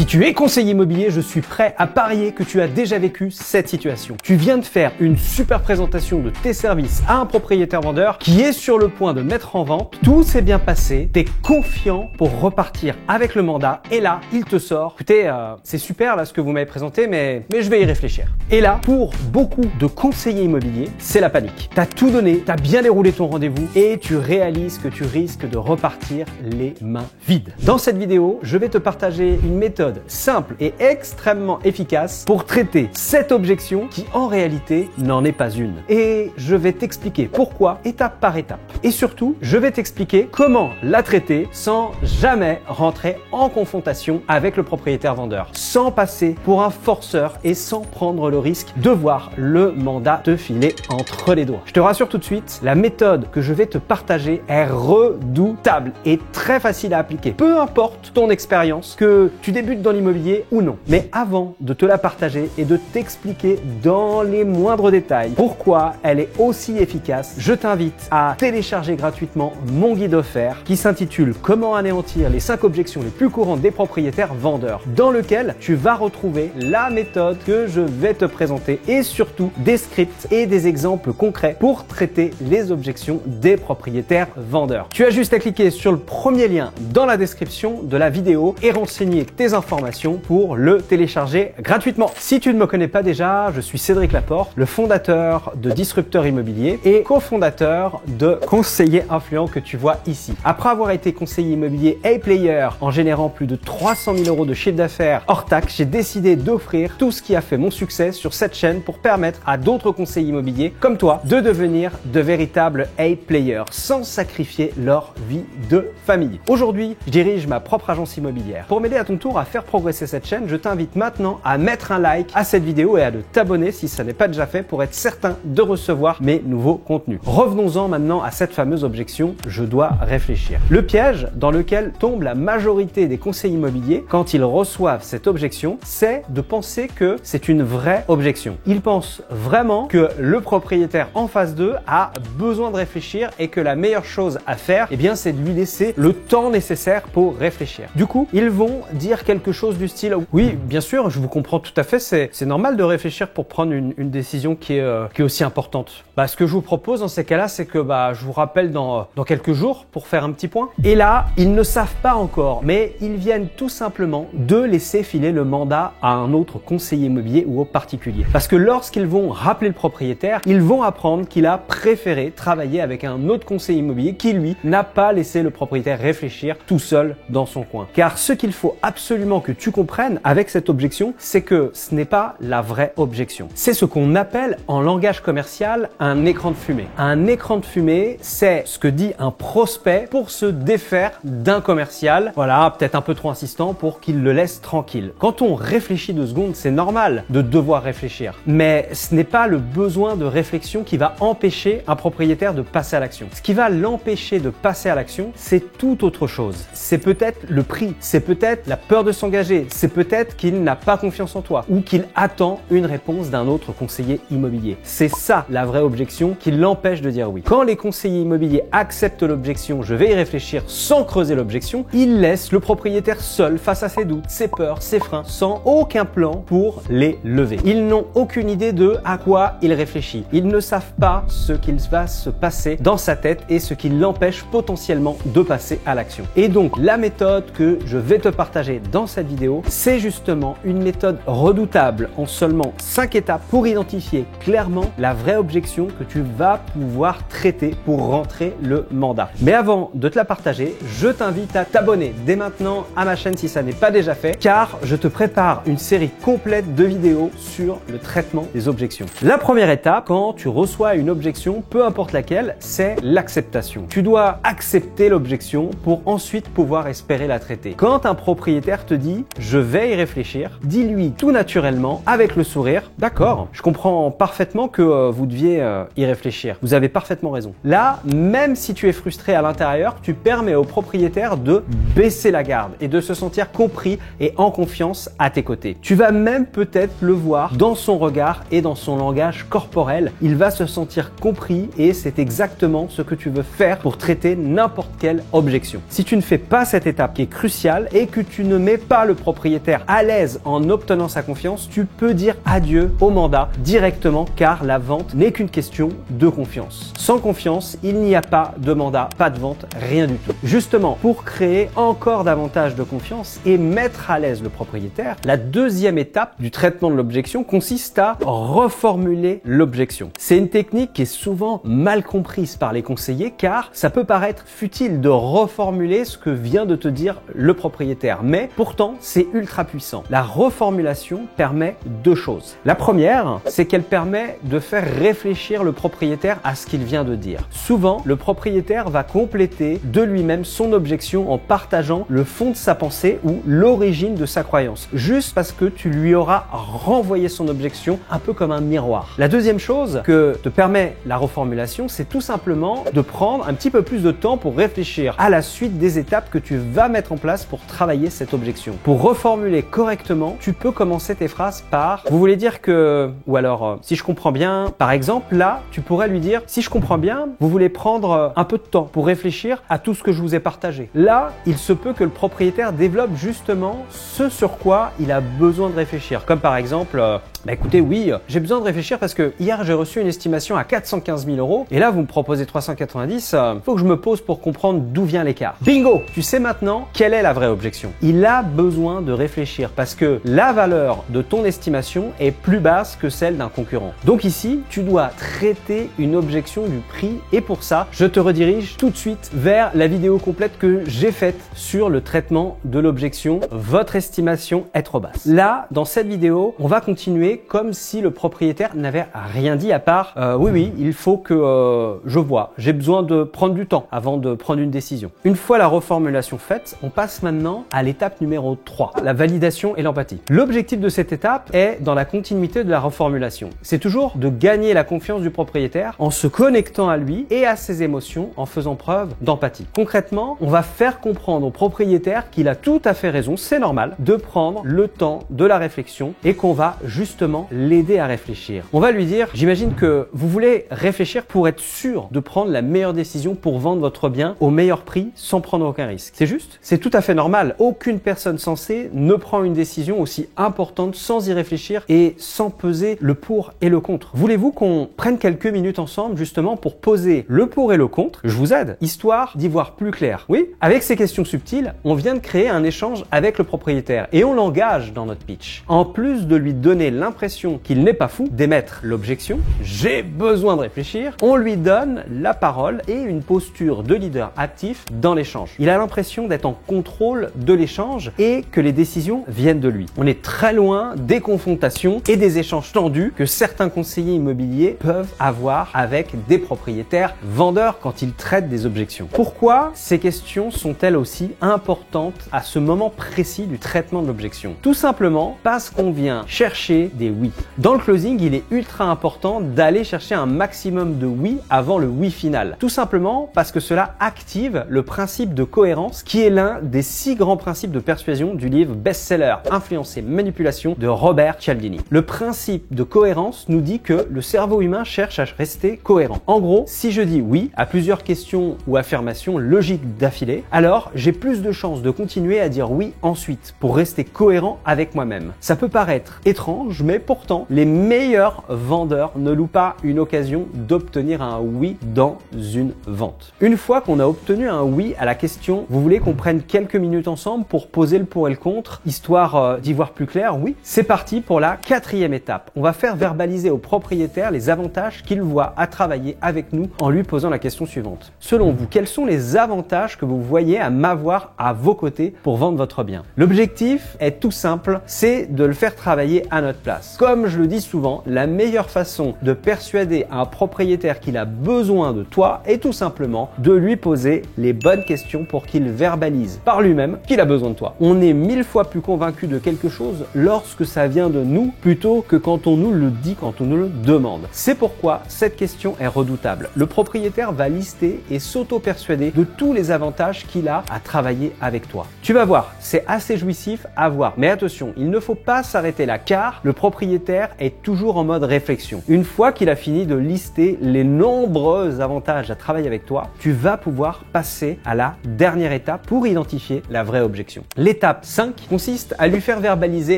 Si tu es conseiller immobilier, je suis prêt à parier que tu as déjà vécu cette situation. Tu viens de faire une super présentation de tes services à un propriétaire vendeur qui est sur le point de mettre en vente. Tout s'est bien passé, tu es confiant pour repartir avec le mandat et là, il te sort. Écoutez, c'est super là ce que vous m'avez présenté, mais je vais y réfléchir. Et là, pour beaucoup de conseillers immobiliers, c'est la panique. Tu as tout donné, tu as bien déroulé ton rendez-vous et tu réalises que tu risques de repartir les mains vides. Dans cette vidéo, je vais te partager une méthode simple et extrêmement efficace pour traiter cette objection qui en réalité n'en est pas une. Et je vais t'expliquer pourquoi étape par étape. Et surtout, je vais t'expliquer comment la traiter sans jamais rentrer en confrontation avec le propriétaire vendeur, sans passer pour un forceur et sans prendre le risque de voir le mandat te filer entre les doigts. Je te rassure tout de suite, la méthode que je vais te partager est redoutable et très facile à appliquer. Peu importe ton expérience, que tu débutes dans l'immobilier ou non. Mais avant de te la partager et de t'expliquer dans les moindres détails pourquoi elle est aussi efficace, je t'invite à télécharger gratuitement mon guide offert qui s'intitule « Comment anéantir les 5 objections les plus courantes des propriétaires vendeurs » dans lequel tu vas retrouver la méthode que je vais te présenter et surtout des scripts et des exemples concrets pour traiter les objections des propriétaires vendeurs. Tu as juste à cliquer sur le premier lien dans la description de la vidéo et renseigner tes informations pour le télécharger gratuitement. Si tu ne me connais pas déjà, je suis Cédric Laporte, le fondateur de Disrupteur Immobilier et cofondateur de Conseiller Influent que tu vois ici. Après avoir été conseiller immobilier A-Player en générant plus de 300 000 € de chiffre d'affaires hors taxe, j'ai décidé d'offrir tout ce qui a fait mon succès sur cette chaîne pour permettre à d'autres conseillers immobiliers comme toi de devenir de véritables A-Players sans sacrifier leur vie de famille. Aujourd'hui, je dirige ma propre agence immobilière. Pour m'aider à ton tour à faire progresser cette chaîne, je t'invite maintenant à mettre un like à cette vidéo et à t'abonner si ça n'est pas déjà fait pour être certain de recevoir mes nouveaux contenus. Revenons-en maintenant à cette fameuse objection « je dois réfléchir ». Le piège dans lequel tombe la majorité des conseillers immobiliers quand ils reçoivent cette objection, c'est de penser que c'est une vraie objection. Ils pensent vraiment que le propriétaire en face d'eux a besoin de réfléchir et que la meilleure chose à faire, eh bien, c'est de lui laisser le temps nécessaire pour réfléchir. Du coup, ils vont dire quelque chose du style « oui, bien sûr, je vous comprends tout à fait, c'est normal de réfléchir pour prendre une décision qui est aussi importante. » Ce que je vous propose dans ces cas-là, c'est que je vous rappelle dans quelques jours pour faire un petit point. Et là, ils ne savent pas encore, mais ils viennent tout simplement de laisser filer le mandat à un autre conseiller immobilier ou au particulier. Parce que lorsqu'ils vont rappeler le propriétaire, ils vont apprendre qu'il a préféré travailler avec un autre conseiller immobilier qui, lui, n'a pas laissé le propriétaire réfléchir tout seul dans son coin. Car ce qu'il faut absolument que tu comprennes avec cette objection, c'est que ce n'est pas la vraie objection. C'est ce qu'on appelle en langage commercial un écran de fumée. Un écran de fumée, c'est ce que dit un prospect pour se défaire d'un commercial, voilà, peut-être un peu trop insistant pour qu'il le laisse tranquille. Quand on réfléchit 2 secondes, c'est normal de devoir réfléchir. Mais ce n'est pas le besoin de réflexion qui va empêcher un propriétaire de passer à l'action. Ce qui va l'empêcher de passer à l'action, c'est tout autre chose. C'est peut-être le prix, c'est peut-être la peur de s'engager, c'est peut-être qu'il n'a pas confiance en toi ou qu'il attend une réponse d'un autre conseiller immobilier. C'est ça la vraie objection qui l'empêche de dire oui. Quand les conseillers immobiliers acceptent l'objection, je vais y réfléchir sans creuser l'objection, ils laissent le propriétaire seul face à ses doutes, ses peurs, ses freins, sans aucun plan pour les lever. Ils n'ont aucune idée de à quoi il réfléchit. Ils ne savent pas ce qu'il va se passer dans sa tête et ce qui l'empêche potentiellement de passer à l'action. Et donc, la méthode que je vais te partager dans cette vidéo, c'est justement une méthode redoutable en seulement 5 étapes pour identifier clairement la vraie objection que tu vas pouvoir traiter pour rentrer le mandat. Mais avant de te la partager, je t'invite à t'abonner dès maintenant à ma chaîne si ça n'est pas déjà fait, car je te prépare une série complète de vidéos sur le traitement des objections. La première étape, quand tu reçois une objection, peu importe laquelle, c'est l'acceptation. Tu dois accepter l'objection pour ensuite pouvoir espérer la traiter. Quand un propriétaire te dit « je vais y réfléchir », dis-lui tout naturellement, avec le sourire « d'accord, je comprends parfaitement que vous deviez y réfléchir. Vous avez parfaitement raison. » Là, même si tu es frustré à l'intérieur, tu permets au propriétaire de baisser la garde et de se sentir compris et en confiance à tes côtés. Tu vas même peut-être le voir dans son regard et dans son langage corporel. Il va se sentir compris et c'est exactement ce que tu veux faire pour traiter n'importe quelle objection. Si tu ne fais pas cette étape qui est cruciale et que tu ne mets pas le propriétaire à l'aise en obtenant sa confiance, tu peux dire adieu au mandat directement car la vente n'est qu'une question de confiance. Sans confiance, il n'y a pas de mandat, pas de vente, rien du tout. Justement, pour créer encore davantage de confiance et mettre à l'aise le propriétaire, la deuxième étape du traitement de l'objection consiste à reformuler l'objection. C'est une technique qui est souvent mal comprise par les conseillers car ça peut paraître futile de reformuler ce que vient de te dire le propriétaire, mais pourtant c'est ultra puissant. La reformulation permet deux choses. La première, c'est qu'elle permet de faire réfléchir le propriétaire à ce qu'il vient de dire. Souvent, le propriétaire va compléter de lui-même son objection en partageant le fond de sa pensée ou l'origine de sa croyance, juste parce que tu lui auras renvoyé son objection un peu comme un miroir. La deuxième chose que te permet la reformulation, c'est tout simplement de prendre un petit peu plus de temps pour réfléchir à la suite des étapes que tu vas mettre en place pour travailler cette objection. Pour reformuler correctement, tu peux commencer tes phrases par « vous voulez dire que… » ou alors « si je comprends bien… » Par exemple, là, tu pourrais lui dire « si je comprends bien, vous voulez prendre un peu de temps pour réfléchir à tout ce que je vous ai partagé. » Là, il se peut que le propriétaire développe justement ce sur quoi il a besoin de réfléchir. Comme par exemple… Bah écoutez, oui, j'ai besoin de réfléchir parce que hier j'ai reçu une estimation à 415 000 € et là vous me proposez 390, faut que je me pose pour comprendre d'où vient l'écart. Bingo! Tu sais maintenant quelle est la vraie objection. Il a besoin de réfléchir parce que la valeur de ton estimation est plus basse que celle d'un concurrent. Donc ici, tu dois traiter une objection du prix et pour ça, je te redirige tout de suite vers la vidéo complète que j'ai faite sur le traitement de l'objection. Votre estimation est trop basse. Là, dans cette vidéo, on va continuer comme si le propriétaire n'avait rien dit à part oui, il faut que je vois, j'ai besoin de prendre du temps avant de prendre une décision. Une fois la reformulation faite, on passe maintenant à l'étape numéro 3, la validation et l'empathie. L'objectif de cette étape est dans la continuité de la reformulation. C'est toujours de gagner la confiance du propriétaire en se connectant à lui et à ses émotions en faisant preuve d'empathie. Concrètement, on va faire comprendre au propriétaire qu'il a tout à fait raison, c'est normal, de prendre le temps de la réflexion et qu'on va justement l'aider à réfléchir. On va lui dire, j'imagine que vous voulez réfléchir pour être sûr de prendre la meilleure décision pour vendre votre bien au meilleur prix sans prendre aucun risque. C'est juste? C'est tout à fait normal. Aucune personne sensée ne prend une décision aussi importante sans y réfléchir et sans peser le pour et le contre. Voulez-vous qu'on prenne quelques minutes ensemble justement pour poser le pour et le contre? Je vous aide, histoire d'y voir plus clair. Oui, avec ces questions subtiles, on vient de créer un échange avec le propriétaire et on l'engage dans notre pitch. En plus de lui donner l'impression qu'il n'est pas fou d'émettre l'objection, j'ai besoin de réfléchir, on lui donne la parole et une posture de leader actif dans l'échange. Il a l'impression d'être en contrôle de l'échange et que les décisions viennent de lui. On est très loin des confrontations et des échanges tendus que certains conseillers immobiliers peuvent avoir avec des propriétaires vendeurs quand ils traitent des objections. Pourquoi ces questions sont-elles aussi importantes à ce moment précis du traitement de l'objection? Tout simplement parce qu'on vient chercher des oui. Dans le closing, il est ultra important d'aller chercher un maximum de oui avant le oui final. Tout simplement parce que cela active le principe de cohérence qui est l'un des 6 grands principes de persuasion du livre best-seller Influence et Manipulation de Robert Cialdini. Le principe de cohérence nous dit que le cerveau humain cherche à rester cohérent. En gros, si je dis oui à plusieurs questions ou affirmations logiques d'affilée, alors j'ai plus de chances de continuer à dire oui ensuite pour rester cohérent avec moi-même. Ça peut paraître étrange, mais pourtant, les meilleurs vendeurs ne louent pas une occasion d'obtenir un oui dans une vente. Une fois qu'on a obtenu un oui à la question, vous voulez qu'on prenne quelques minutes ensemble pour poser le pour et le contre, histoire d'y voir plus clair? Oui, c'est parti pour la 4e étape. On va faire verbaliser au propriétaire les avantages qu'il voit à travailler avec nous en lui posant la question suivante. Selon vous, quels sont les avantages que vous voyez à m'avoir à vos côtés pour vendre votre bien? L'objectif est tout simple, c'est de le faire travailler à notre place. Comme je le dis souvent, la meilleure façon de persuader un propriétaire qu'il a besoin de toi est tout simplement de lui poser les bonnes questions pour qu'il verbalise par lui-même qu'il a besoin de toi. On est 1000 fois plus convaincu de quelque chose lorsque ça vient de nous plutôt que quand on nous le dit, quand on nous le demande. C'est pourquoi cette question est redoutable. Le propriétaire va lister et s'auto-persuader de tous les avantages qu'il a à travailler avec toi. Tu vas voir, c'est assez jouissif à voir. Mais attention, il ne faut pas s'arrêter là car le propriétaire est toujours en mode réflexion. Une fois qu'il a fini de lister les nombreux avantages à travailler avec toi, tu vas pouvoir passer à la dernière étape pour identifier la vraie objection. L'étape 5 consiste à lui faire verbaliser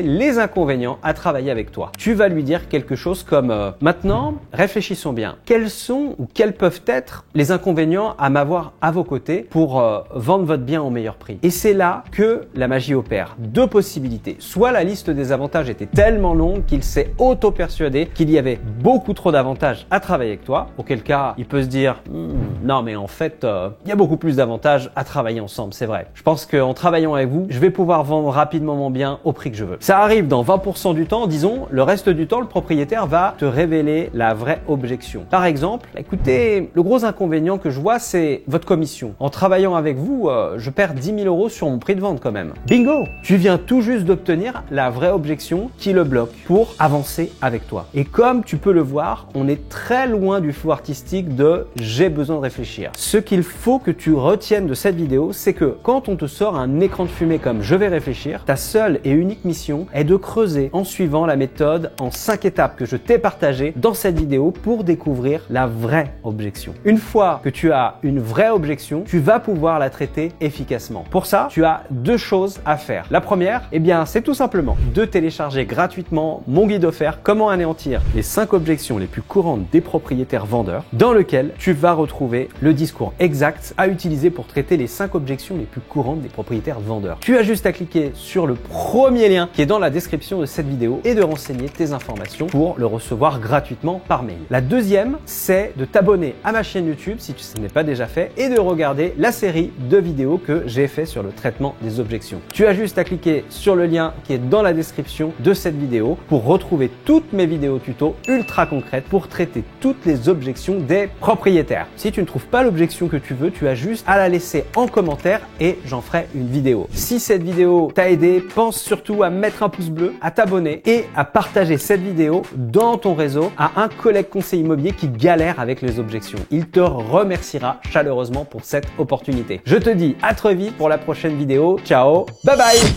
les inconvénients à travailler avec toi. Tu vas lui dire quelque chose comme maintenant, réfléchissons bien. Quels sont ou quels peuvent être les inconvénients à m'avoir à vos côtés pour vendre votre bien au meilleur prix? Et c'est là que la magie opère. Deux possibilités. Soit la liste des avantages était tellement longue qu'il s'est auto-persuadé qu'il y avait beaucoup trop d'avantages à travailler avec toi, auquel cas il peut se dire non mais en fait il y a beaucoup plus d'avantages à travailler ensemble, c'est vrai. Je pense qu'en travaillant avec vous, je vais pouvoir vendre rapidement mon bien au prix que je veux. Ça arrive dans 20% du temps, disons, le reste du temps, le propriétaire va te révéler la vraie objection. Par exemple, écoutez, le gros inconvénient que je vois, c'est votre commission. En travaillant avec vous, je perds 10 000 € sur mon prix de vente quand même. Bingo! Tu viens tout juste d'obtenir la vraie objection qui le bloque pour avancer avec toi. Et comme tu peux le voir, on est très loin du flou artistique de « j'ai besoin de réfléchir ». Ce qu'il faut que tu retiennes de cette vidéo, c'est que quand on te sort un écran de fumée comme « je vais réfléchir », ta seule et unique mission est de creuser en suivant la méthode en 5 étapes que je t'ai partagée dans cette vidéo pour découvrir la vraie objection. Une fois que tu as une vraie objection, tu vas pouvoir la traiter efficacement. Pour ça, tu as deux choses à faire. La première, eh bien, c'est tout simplement de télécharger gratuitement mon guide offert « Comment anéantir les 5 objections les plus courantes des propriétaires vendeurs » dans lequel tu vas retrouver le discours exact à utiliser pour traiter les 5 objections les plus courantes des propriétaires vendeurs. Tu as juste à cliquer sur le premier lien qui est dans la description de cette vidéo et de renseigner tes informations pour le recevoir gratuitement par mail. La deuxième, c'est de t'abonner à ma chaîne YouTube si ce n'est pas déjà fait et de regarder la série de vidéos que j'ai fait sur le traitement des objections. Tu as juste à cliquer sur le lien qui est dans la description de cette vidéo pour retrouver toutes mes vidéos tuto ultra concrètes pour traiter toutes les objections des propriétaires. Si tu ne trouves pas l'objection que tu veux, tu as juste à la laisser en commentaire et j'en ferai une vidéo. Si cette vidéo t'a aidé, pense surtout à mettre un pouce bleu, à t'abonner et à partager cette vidéo dans ton réseau à un collègue conseiller immobilier qui galère avec les objections. Il te remerciera chaleureusement pour cette opportunité. Je te dis à très vite pour la prochaine vidéo. Ciao, bye bye!